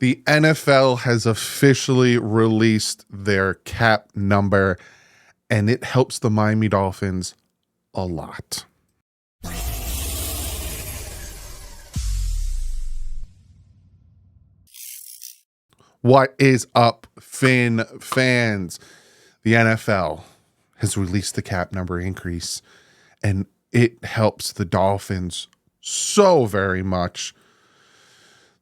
The NFL has officially released their cap number, and it helps the Miami Dolphins a lot. What is up, Fin fans? The NFL has released the cap number increase, and it helps the Dolphins so very much.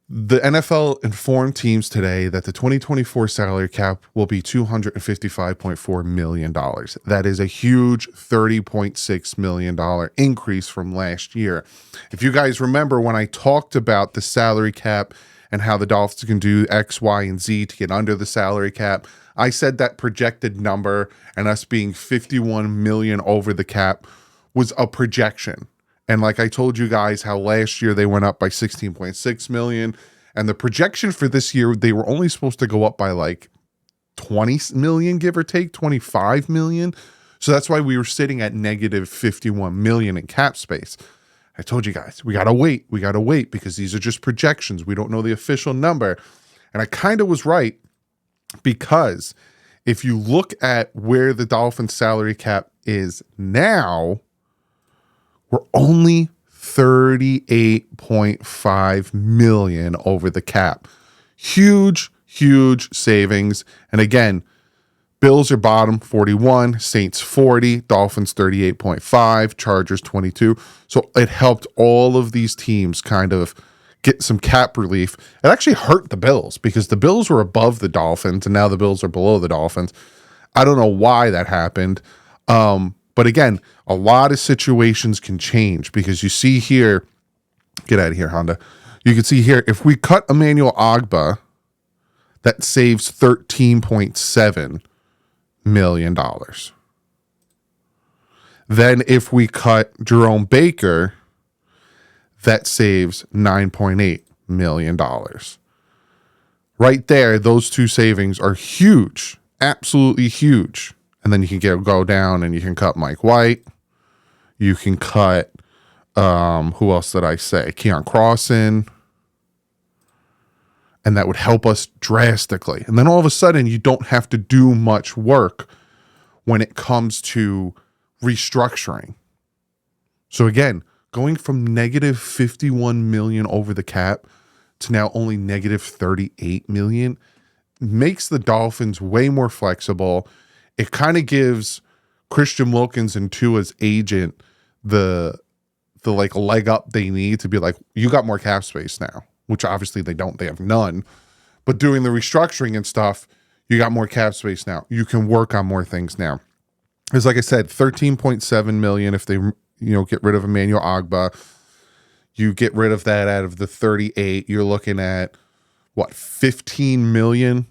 The NFL informed teams today that the 2024 salary cap will be $255.4 million. That is a huge $30.6 million increase from last year. If you guys remember when I talked about the salary cap and how the Dolphins can do X, Y, and Z to get under the salary cap, I said that projected number and us being 51 million over the cap was a projection. And like I told you guys how last year they went up by 16.6 million. And the projection for this year, they were only supposed to go up by like 20 million, give or take, 25 million. So that's why we were sitting at negative 51 million in cap space. I told you guys, we got to wait. We got to wait because these are just projections. We don't know the official number. And I kind of was right, because if you look at where the Dolphins salary cap is now, we're only 38.5 million over the cap. Huge, huge savings. And again, Bills are bottom 41, Saints 40, Dolphins 38.5, Chargers 22. So it helped all of these teams kind of get some cap relief. It actually hurt the Bills because the Bills were above the Dolphins and now the Bills are below the Dolphins. I don't know why that happened. But again, a lot of situations can change because you see here, get out of here, Honda. You can see here, if we cut Emmanuel Ogbah, that saves $13.7 million. Then if we cut Jerome Baker, that saves $9.8 million. Right there, those two savings are huge, absolutely huge. And then you can go down and you can cut Mike White. You can cut, who else did I say? Keon Crossan. And that would help us drastically. And then all of a sudden, you don't have to do much work when it comes to restructuring. So again, going from negative 51 million over the cap to now only negative 38 million makes the Dolphins way more flexible. It kind of gives Christian Wilkins and Tua's agent the like leg up they need to be like, you got more cap space now, which obviously they don't. They have none. But doing the restructuring and stuff, you got more cap space now. You can work on more things now. It's like I said, 13.7 million if they get rid of Emmanuel Ogbah. You get rid of that out of the 38. You're looking at what, 15 million,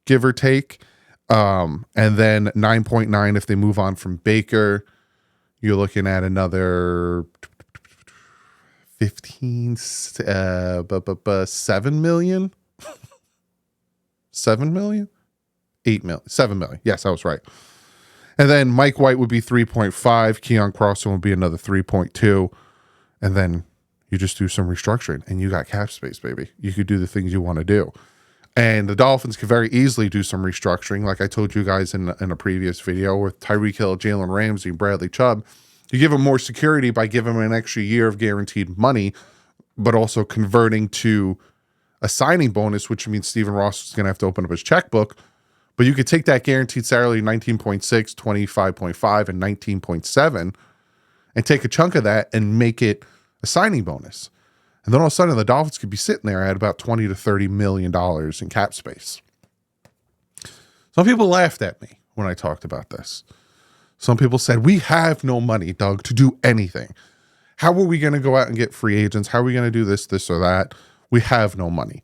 give or take. And then 9.9 if they move on from Baker. You're looking at another 7 million. 7 million? 8 million. 7 million. Yes, I was right. And then Mike White would be 3.5. Keon Crossan would be another 3.2. And then you just do some restructuring and you got cap space, baby. You could do the things you want to do. And the Dolphins could very easily do some restructuring, like I told you guys in a previous video with Tyreek Hill, Jalen Ramsey, and Bradley Chubb. You give them more security by giving them an extra year of guaranteed money, but also converting to a signing bonus, which means Stephen Ross is going to have to open up his checkbook. But you could take that guaranteed salary, 19.6, 25.5, and 19.7, and take a chunk of that and make it a signing bonus. And then all of a sudden, the Dolphins could be sitting there at about $20 to $30 million in cap space. Some people laughed at me when I talked about this. Some people said, we have no money, Doug, to do anything. How are we going to go out and get free agents? How are we going to do this, or that? We have no money.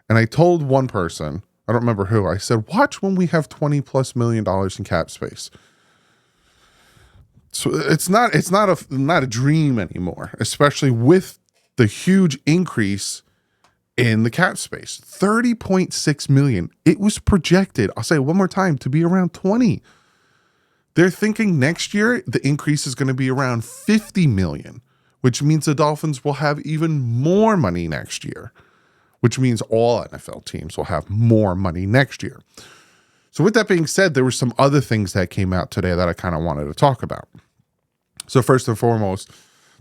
And I told one person, I don't remember who, I said, watch when we have $20+ million in cap space. So it's not a dream anymore, especially with the huge increase in the cap space. 30.6 million. It was projected, I'll say it one more time, to be around 20. They're thinking next year the increase is going to be around 50 million, which means the Dolphins will have even more money next year, which means all NFL teams will have more money next year. So with that being said, there were some other things that came out today that I kind of wanted to talk about. So first and foremost,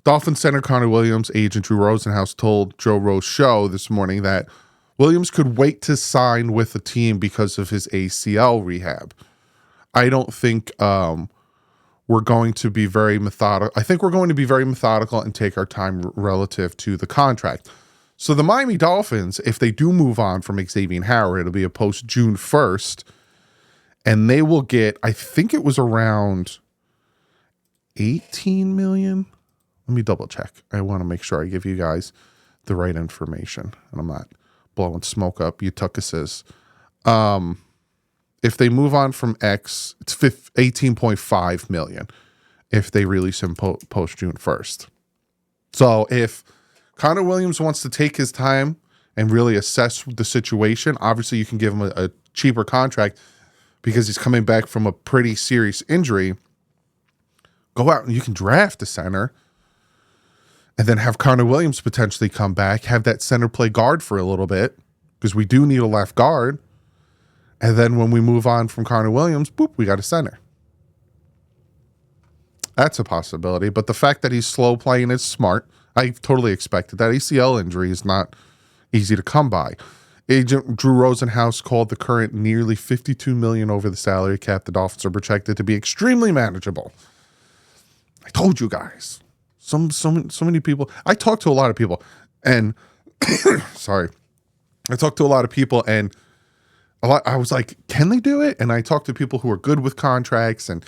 Dolphins center Connor Williams' agent Drew Rosenhaus told Joe Rose's show this morning that Williams could wait to sign with the team because of his ACL rehab. I don't think we're going to be very methodical. I think we're going to be very methodical and take our time relative to the contract. So the Miami Dolphins, if they do move on from Xavier Howard, it'll be a post June 1st, and they will get, I think it was around 18 million. Let me double check. I want to make sure I give you guys the right information and I'm not blowing smoke up Utuckuses. If they move on from X, it's 18.5 million if they release him post June 1st. So if Connor Williams wants to take his time and really assess the situation, obviously you can give him a cheaper contract because he's coming back from a pretty serious injury. Go out and you can draft a center and then have Connor Williams potentially come back, have that center play guard for a little bit because we do need a left guard. And then when we move on from Connor Williams, boop, we got a center. That's a possibility. But the fact that he's slow playing is smart. I totally expected that. ACL injury is not easy to come by. Agent Drew Rosenhaus called the current nearly $52 million over the salary cap the Dolphins are projected to be extremely manageable. I told you guys. So many people. I talked to a lot of people and sorry. I talked to a lot of people and I was like, can they do it? And I talked to people who are good with contracts and,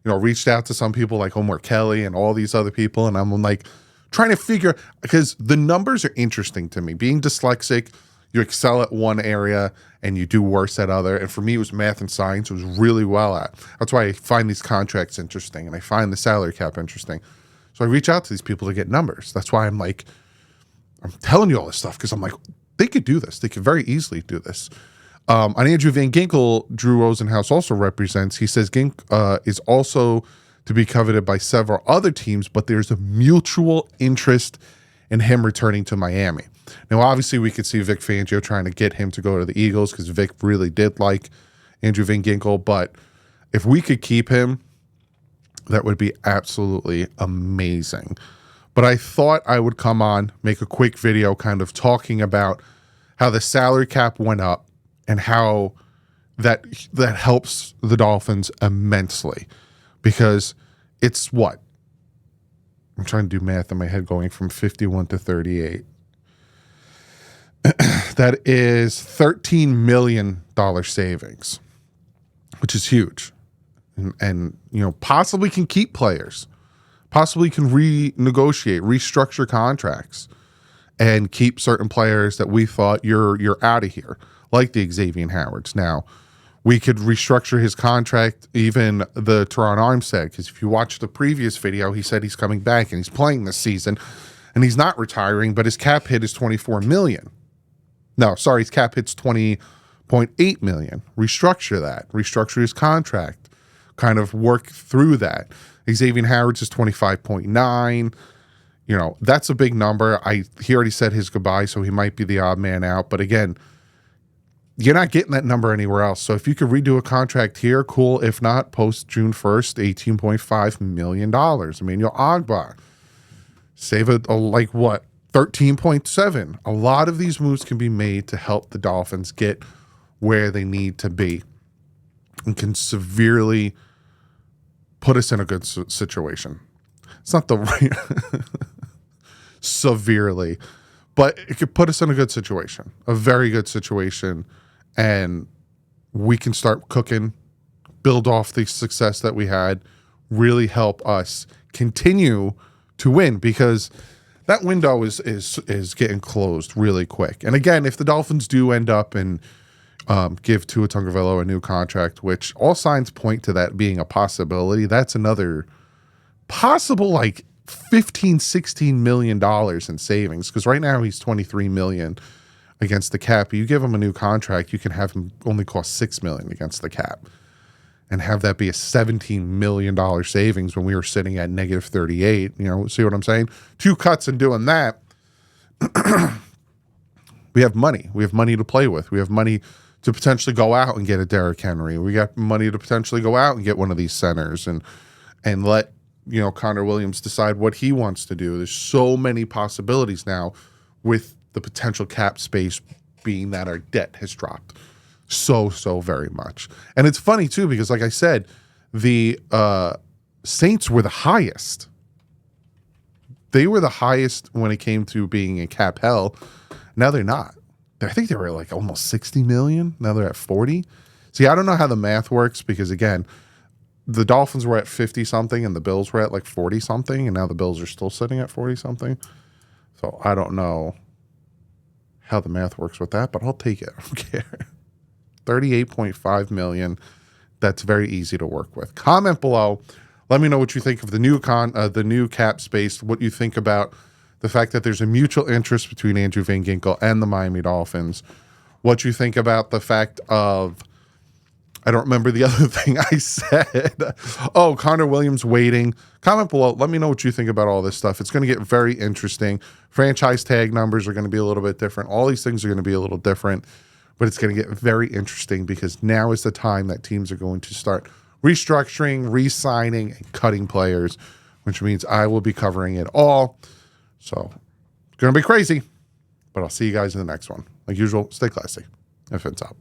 reached out to some people like Omar Kelly and all these other people. And I'm like trying to figure, because the numbers are interesting to me. Being dyslexic, you excel at one area and you do worse at other. And for me, it was math and science. It was really well at. That's why I find these contracts interesting and I find the salary cap interesting. So I reach out to these people to get numbers. That's why I'm telling you all this stuff because I'm like, they could do this. They could very easily do this. On Andrew Van Ginkel, Drew Rosenhaus also represents. He says Gink is also to be coveted by several other teams, but there's a mutual interest in him returning to Miami. Now, obviously, we could see Vic Fangio trying to get him to go to the Eagles because Vic really did like Andrew Van Ginkel. But if we could keep him, that would be absolutely amazing. But I thought I would come on, make a quick video kind of talking about how the salary cap went up and how that helps the Dolphins immensely. Because it's what? I'm trying to do math in my head going from 51 to 38. That is $13 million savings, which is huge. And possibly can keep players, possibly can renegotiate, restructure contracts, and keep certain players that we thought you're out of here, like the Xavier Howards. Now, we could restructure his contract, even the Teron Armstead, because if you watch the previous video, he said he's coming back and he's playing this season, and he's not retiring, but his cap hit is $24 million. No, sorry, his cap hit's $20.8 million. Restructure that. Restructure his contract. Kind of work through that. Xavier Howard's is 25.9. That's a big number. He already said his goodbye, so he might be the odd man out. But again, you're not getting that number anywhere else. So if you could redo a contract here, cool. If not, post June 1st, $18.5 million. Emmanuel Ogbah. Save it like what? 13.7. A lot of these moves can be made to help the Dolphins get where they need to be and can severely put us in a good situation. It's not the right severely, but it could put us in a good situation, a very good situation, and we can start cooking, build off the success that we had, really help us continue to win, because that window is getting closed really quick. And again, if the Dolphins do end up and give Tua Tagovailoa a new contract, which all signs point to that being a possibility, that's another possible like $15-16 million in savings, because right now he's $23 million against the cap. You give him a new contract, you can have him only cost $6 million against the cap and have that be a $17 million savings when we were sitting at negative 38. See what I'm saying? 2 cuts and doing that, We have money. We have money to play with. We have money to potentially go out and get a Derrick Henry. We got money to potentially go out and get one of these centers and let, you know, Connor Williams decide what he wants to do. There's so many possibilities now with the potential cap space being that our debt has dropped so very much. And it's funny too, because like I said, the Saints were the highest. They were the highest when it came to being in cap hell. Now they're not. I think they were like almost 60 million. Now they're at 40. See, I don't know how the math works because, again, the Dolphins were at 50 something and the Bills were at like 40 something, and now the Bills are still sitting at 40 something. So I don't know how the math works with that, but I'll take it. I don't care. 38.5 million. That's very easy to work with. Comment below. Let me know what you think of the new cap space, what you think about the fact that there's a mutual interest between Andrew Van Ginkel and the Miami Dolphins, what you think about the fact of, I don't remember the other thing I said. Oh, Connor Williams waiting. Comment below. Let me know what you think about all this stuff. It's going to get very interesting. Franchise tag numbers are going to be a little bit different. All these things are going to be a little different, but it's going to get very interesting because now is the time that teams are going to start restructuring, re-signing, and cutting players, which means I will be covering it all. So it's going to be crazy, but I'll see you guys in the next one. Like usual, stay classy. If it's up.